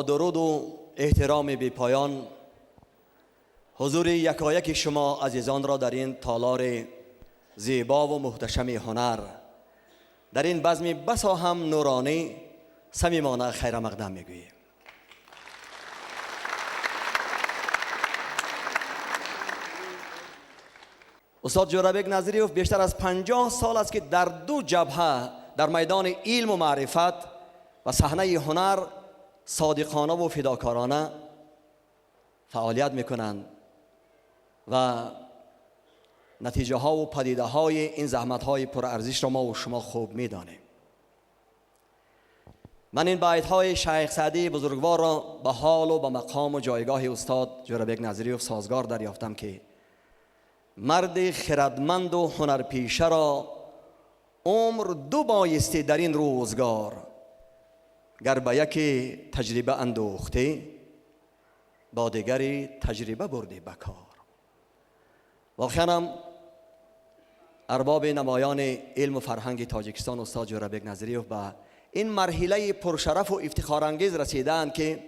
درود و احترام بی پایان حضور یکایک شما عزیزان را در این تالار زیبا و محتشم هنر، در این بزم بسا هم نورانی، صمیمانه خیر مقدم میگوییم. استاد جورابک نظریوف بیشتر از 50 سال است که در دو جبهه در میدان علم و معرفت و صحنه هنر صادقانه و فداکارانه فعالیت میکنند و نتیجه ها و پدیده های این زحمت های پرارزش را ما و شما خوب میدانیم. من این بیت های شیخ سعدی بزرگوار را به حال و به مقام و جایگاه استاد جورابک نظریوف سازگار دریافتم که مرد خردمند و هنرپیشه را عمر دو بایستی در این روزگار، گر به یکی تجربه اندوخته با دیگری تجربه برده بکار. واقعا ارباب نمایان علم و فرهنگ تاجیکستان استاد جورابک نظریوف به این مرحله پرشرف و افتخارانگیز رسیدند که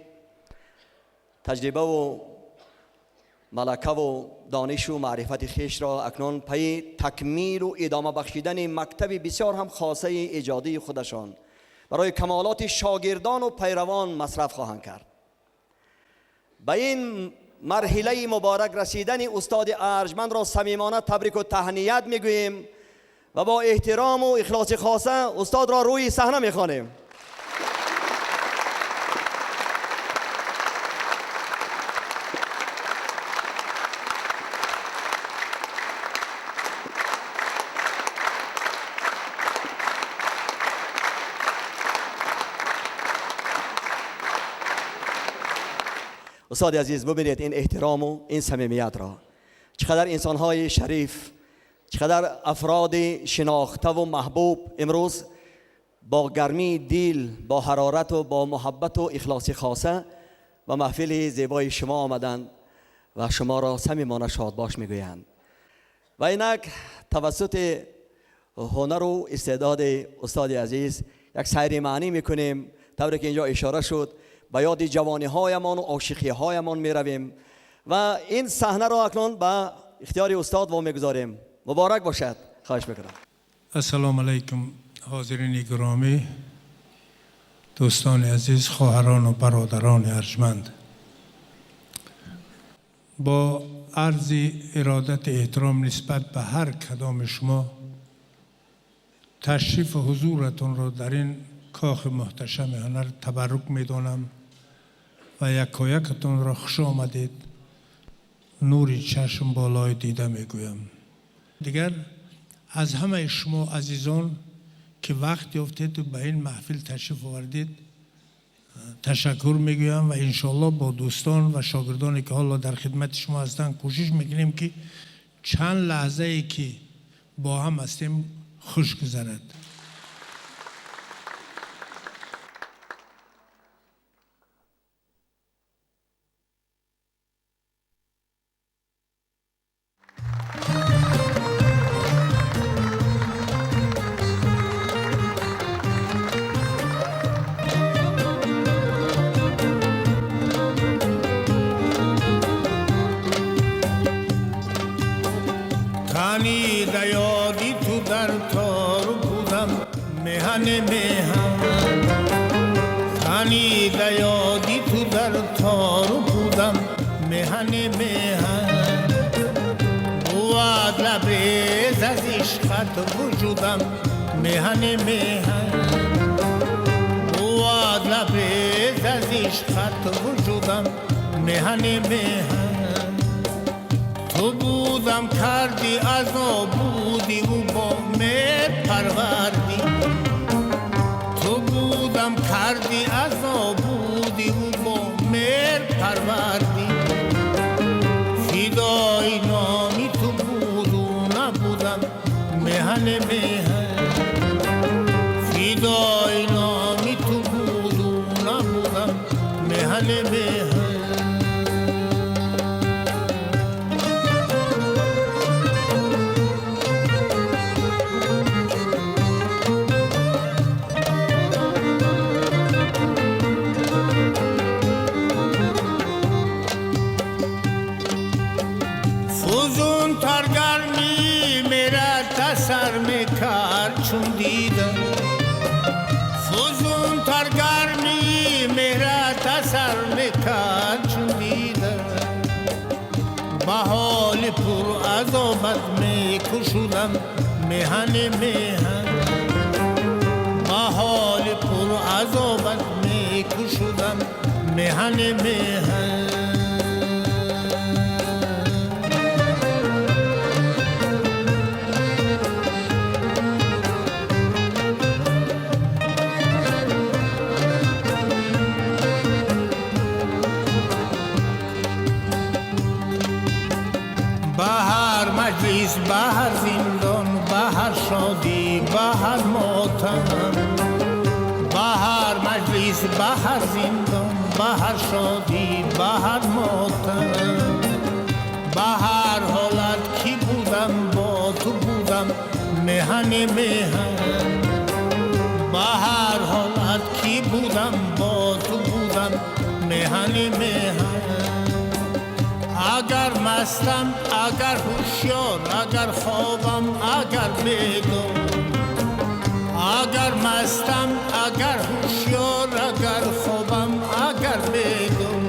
تجربه و ملکه و دانش و معرفت خیش را اکنون پی تکمیل و ادامه بخشیدن مکتب بسیار هم خاصه ایجادی خودشان برای کمالات شاگردان و پیروان مصرف خواهند کرد. به این مرحله مبارک رسیدن استاد ارجمند را صمیمانه تبریک و تهنیت میگوییم و با احترام و اخلاص خاصه استاد را روی صحنه میخوانیم. استاد عزیز، ببینید این احترام و این صمیمیت را، چقدر انسان‌های شریف، چقدر افراد شناخته و محبوب امروز با گرمی دل، با حرارت و با محبت و اخلاص خاصه و محفل زیبای شما آمدند و شما را صمیمانه شادباش میگویند. و اینک توسط هنر و استعداد استاد عزیز یک سیر معنی میکنیم، طوری که اینجا اشاره شد به یاد جوانی هایمان و عاشقی هایمان می رویم و این صحنه را اکنون به اختیار استاد و میگذاریم. مبارک باشد. خواهش میکنم. السلام علیکم حاضرین گرامی، دوستان عزیز، خواهران و برادران ارجمند. با عرض ارادت احترام نسبت به هر کدام شما، تشریف حضورتون را در این کاخ محتشم هنر تبرک میدانم و یکایکتون را خوش آمدید. نوری چشم بالای دیده میگویم. دیگر از همه شما عزیزان که وقت یافتید و به این محفل تشریف آوردید تشکر میگویم و انشالله با دوستان و شاگردانی که حالا در خدمت شما هستند کوشش میکنیم که چند لحظه ای که با هم هستیم خوش گذرد. وجودم مهن مهن بود لبریز از عشقت وجودم مهن مهن تو بودم کردی از بودی و با مهر پروردی تو بودم کردی از بودی و با مهر پروردی فدای نامی تو بود و نبودم مهن مهن فدای نامی تو بود و نبودم مهن مهن عذابت میکشودم میهن میهن با حال پر عذابت میکشودم میهن میهن بهر مجلس بهر زندان بهر شادی بهر ماتم بهر مجلس بهر زندان بهر شادی بهر ماتم بهر حالت کی بودم با تو بودم میهن میهن بهر حالت کی بودم با تو بودم میهن میهن اگر مستم اگر هوشیار اگر خوابم اگر بیدار اگر مستم اگر هوشیار اگر خوابم اگر بیدار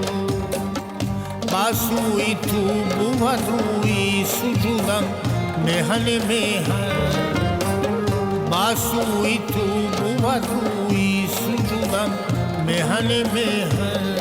بسوی تو بود روی سجودم میهن میهن بسوی تو بود روی سجودم میهن میهن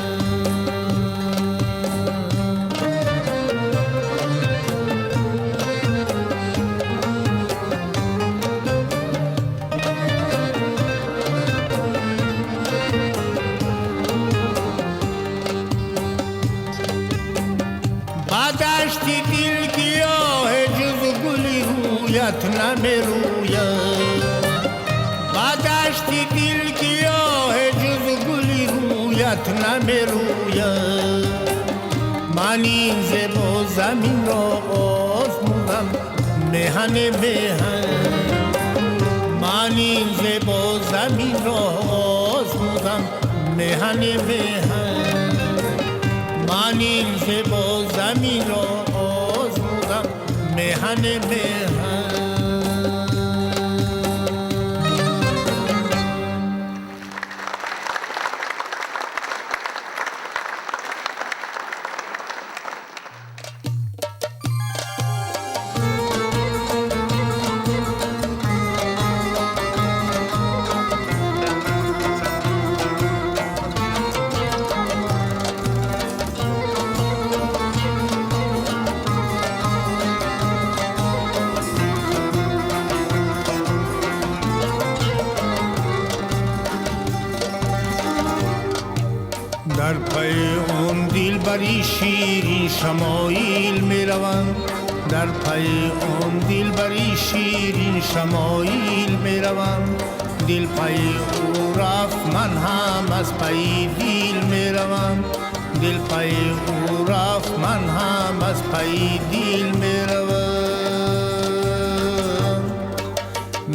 دشتی دل گیاه جز گلی رویت نمیروید با دشتی دل گیاه جز گلی رویت نمیروید من این زیبا زمین را آزمودم میهن میهن من این زیبا زمین را آزمودم میهن میهن من این زیبا زمین را آزمودم میهن میهن در پی اون دلبری شیرین شمایل میروم در پی اون دلبری شیرین شمایل میروم دل پی او رفت من هم از پی دل میروم دل پی او رفت من هم از پی دل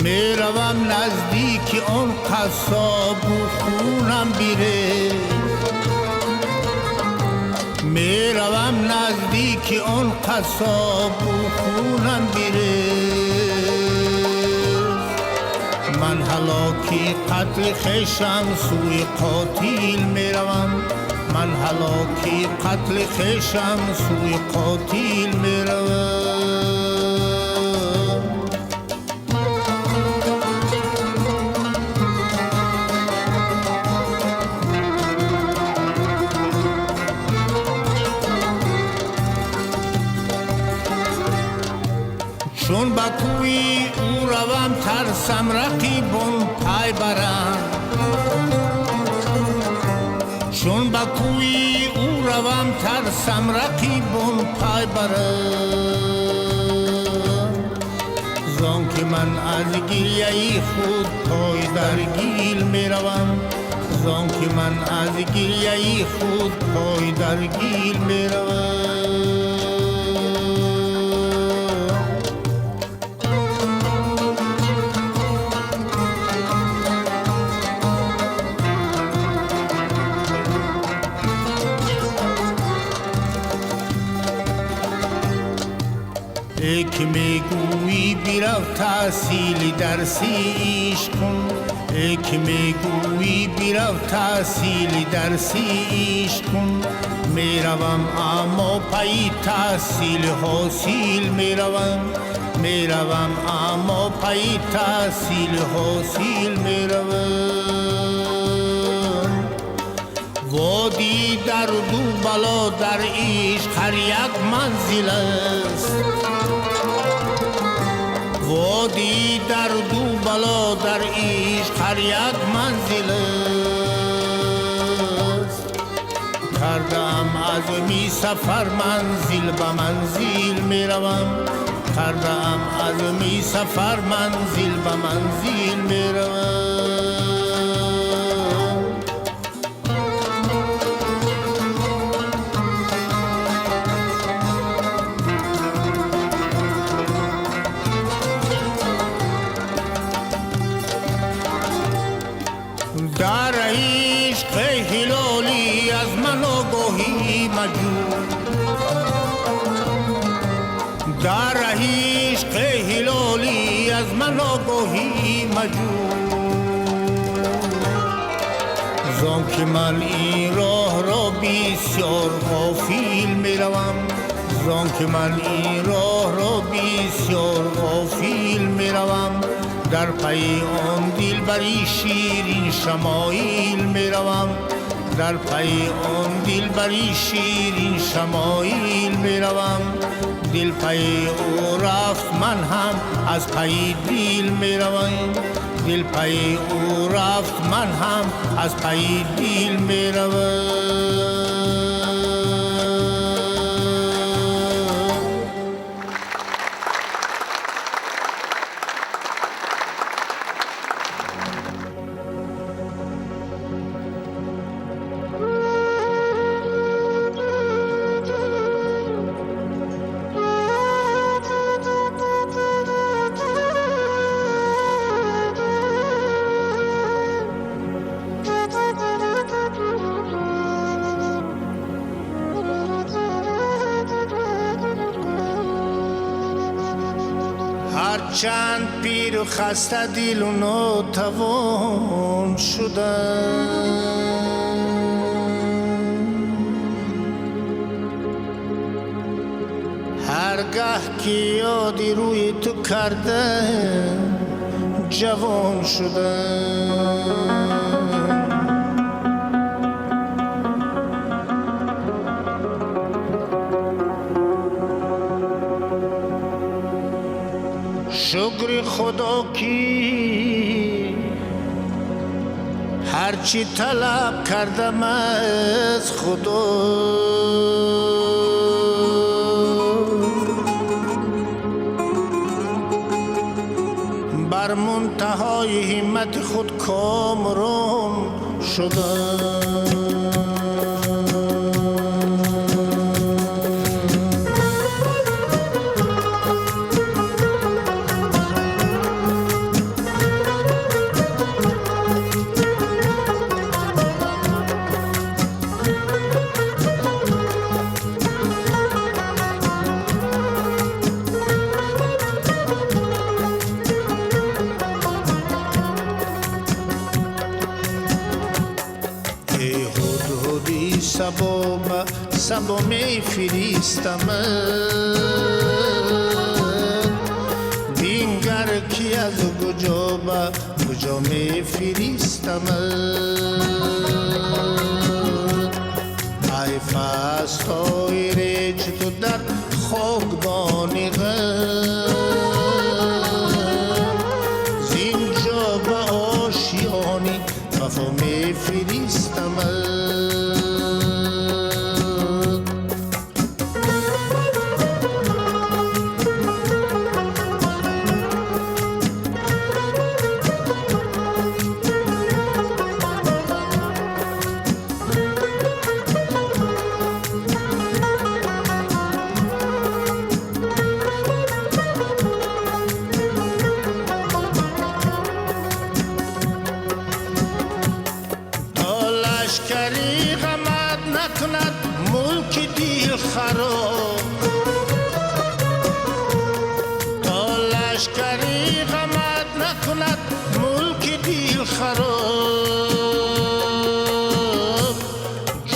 میروم نزدیک اون قصاب و خونم بیره میروم نزدیک اون قصاب و خونم بیره من هلاکی قتل خیشم سوی قاتل میروم من هلاکی قتل خیشم سوی قاتل میروم چون با کوی او روم ترسم رقیبم پای برم چون با کوی او روم ترسم رقیبم پای برم زان که من از گریه خود پای در گیل می روم زان که من از گریه خود پای در گیل می روم که میگویی بیرو تحصیل درسی عشق کن که میگویی بیرو تحصیل درسی عشق کن میروم اما پی تحصیل حاصل میروم اما پی تحصیل حاصل میروم وادی در دو بلا در عشق هر یک منزل است وادی در دو بلا در عشق هر یک منزل است کردم از می سفر منزل به منزل میروم کردم از می سفر منزل به منزل میروم در عشق هلالی از من آگاهی مجو در عشق هلالی از من آگاهی مجو زان که من این راه را بسیار غافل میروم زان که من این راه را بسیار غافل میروم در پی آن دلبری شیرین شمایل میروم در پی آن دلبری شیرین شمایل میروم دل پی او رفت من هم از پی دل میروم دل پی او رفت من هم از پی دل میروم چند پیر و خسته دل و ناتوان شدم هرگاه که یادی روی تو کردم جوان شدم شکر خدا کی هرچی طلب کردم از خدا بر منتهای همت خود کامران شدم سبا می فریستم بینگر کی از کجا می فریستم ای فستای ریج تو در خاکبانی غم زینجا به آشیانی وفا می فریستم خراب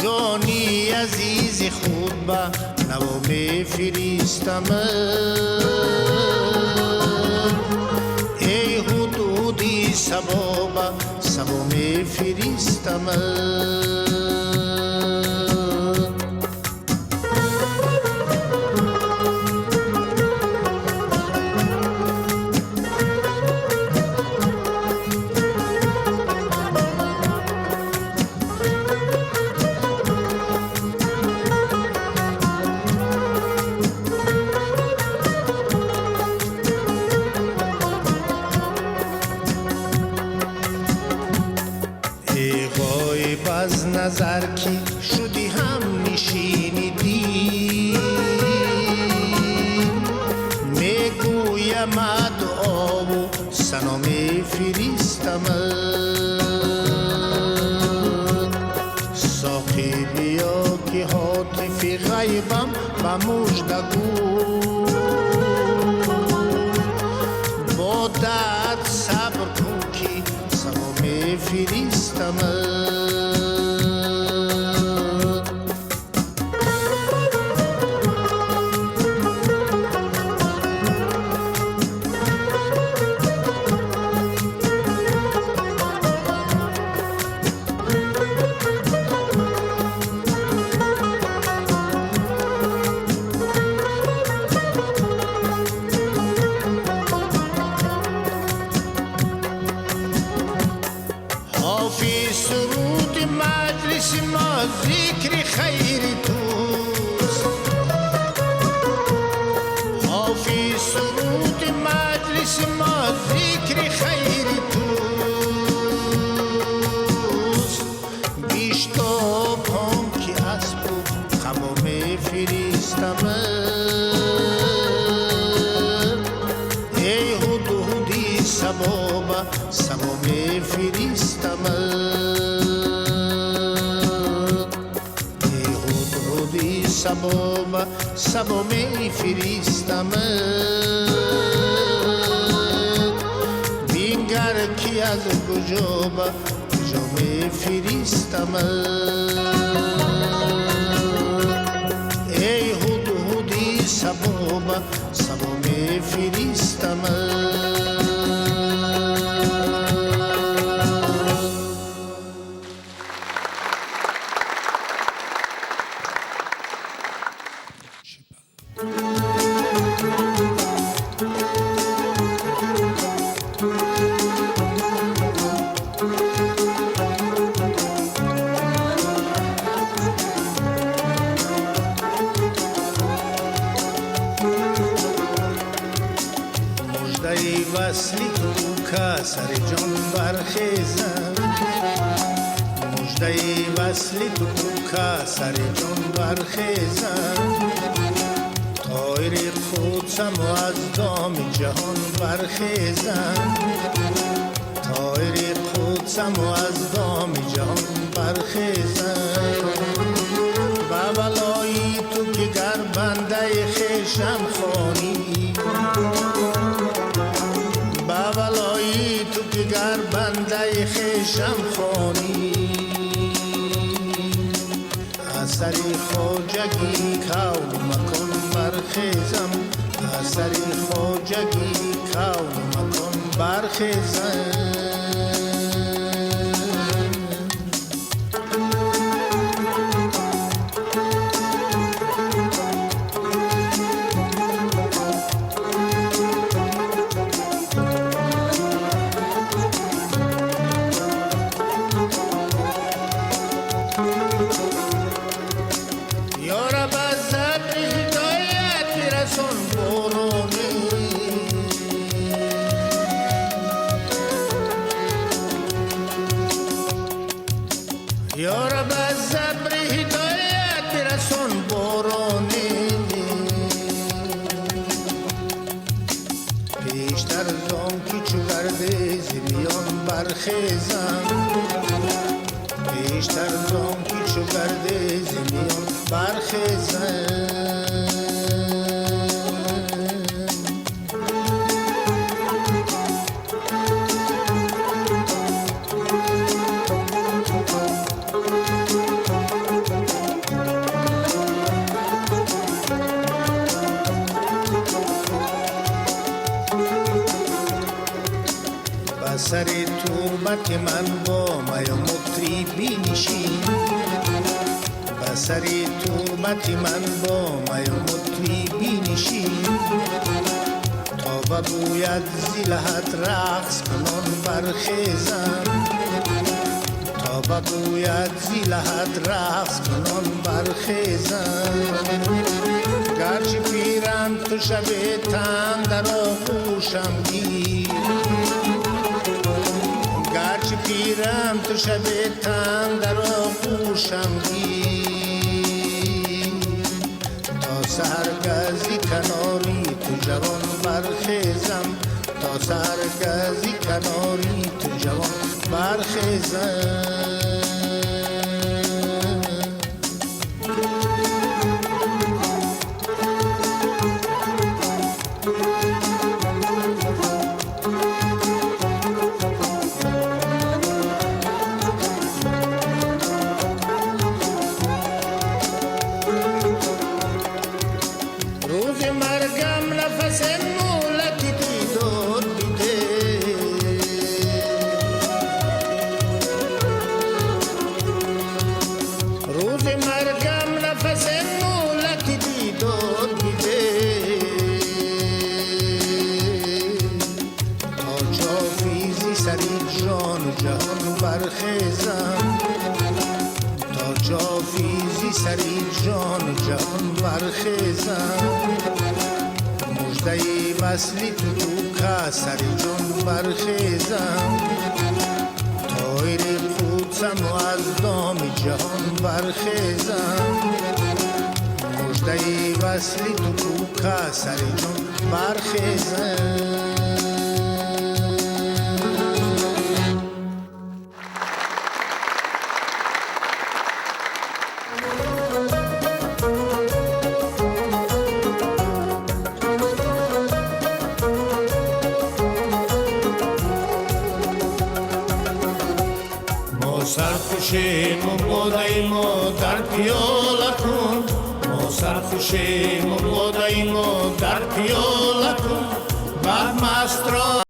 جانی عزیز خود به نوا می فریستم ای حدودی سبا به سبا می فریستم از نظر کی شدی هم نشینیدی میگویم دعا و سنا می فریستم ساقی بیا که حاطف غیبم و مژده گو با درد صبر کن که سنا می فریستم سرود مجلس ما ذکر خیر توست حافظ سرود مجلس ما ذکر خیر توست بیشتاب هم که از بود خما می فریستم ای حدودی سبابا سبا می فریستم سبا سبا می فریستم بینگر کی از کجا با کجا می فریستم ای هدهدی سبا سبا می فریستم مژده وصلی تو که سر جان برخیزم مژده وصلی تو که سر جان برخیزم طایر خودسم و از دام جهان برخیزم طایر خودسم و از دام جهان برخیزم با ولایی تو که گر بنده خیشم خانی با ولایی تو که گر بنده خیشم خانی اثری خواجگی کون مکن برخیزم اثری خواجگی کون مکن برخیزم یا رب از صبر هدایت رسون بارانی پیشتر زان که چو گرد زمیان برخیزم پیشتر زان که چو گرد زمیان برخیزم تربت من با می و مطربی نشین به سر تربت من با می و مطربی نشین تا بگوید زلهت رقص کنان برخیزم تا بگوید زلهت رقص کنان برخیزم گرچه پیرم تو شب تن در آغوشم گیر گرچه پیرم تو شب تن در آغوشم گیر تا سرگزی کناری تو جوان برخیزم تا سرگزی کناری تو جوان برخیزم روز مرگم نفس مولتی دیدار بیده روز مرگم نفس مولتی دیدار بیده تا جافیزی سری جان و جهان برخیزم تا جافیزی سری جان و جهان برخیزم مژده وصلی تو که سری جان برخیزم طایر قدسم و از دام جهان برخیزم مژده وصلی تو که سری جان برخیزم سرخوشیم و بودیم و در پیاله کن ما سرخوشیم و بودیم و در پیاله کن بعد مست را